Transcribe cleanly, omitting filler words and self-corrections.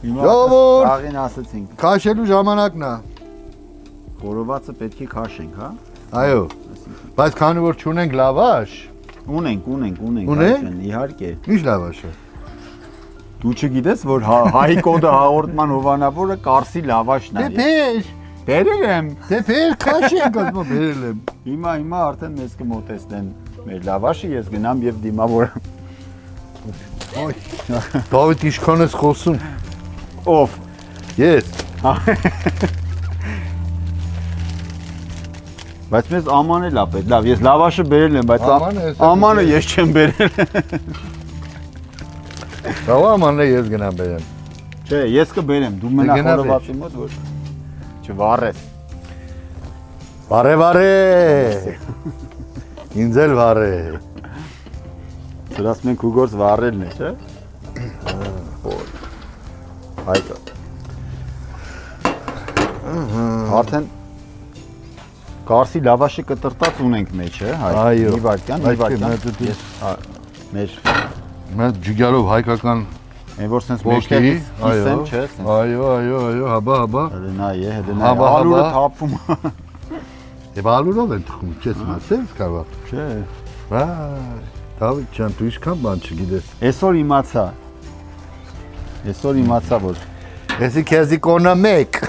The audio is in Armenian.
Ժողովուրդ, Աղին ասեցինք, քաշելու ժամանակն է։ խորովածը պետք է քաշենք, հա։ Այո։ Բայց քանի որ չունենք լավաշ, Ունենք, Ունենք? իհարկե։ ի՞նչ լավաշ է։ Դու չգիտես, որ հայ կոդը հաղորդման հովանավորը Կարսի լավաշն է։ Դե Բերել եմ։ Դե քաշենք ասում բերել եմ։ Հիմա արդեն մեզ կմոտեցնեն մեր լավաշը, ես գնամ եւ դիմավորեմ։ Ոյ։ Դավիթ ինչքան ես խոսում։ Ով։ Ես։ Բայց մեզ աման էլ է պետք։ Լավ, ես լավաշը բերել եմ, բայց ամանը ես չեմ բերել։ Լավ ամանն է ես գնամ բերեմ։ Չէ, ես կբերեմ, դու մնա խորովածի մոտ, որ չվառես։ Բարե։ Ինձ էլ բարե։ Դրաս մենք ու գործ վառելն է, չէ՞։ Հայկը։ Արդեն Կարսի լավաշի կտրտած ունենք մեջ, հա։ Այո։ Մի վարքյան։ Ես մեր Մենք ջուգալով հայկական այն որ sense մեջտեղ իսեմ, չէ՞։ Այո, հաբա։ Հդնա է, Հաբա, ալուրը հաբա։ թափում։ Եվ ալուրով են թխում, չես մացել կավա։ Չէ։ Վայ, Դավիթ ջան, դու ինչքան բան չգիտես։ Այսօր իմացա, որ Էսի քեզի կոնա մեկ։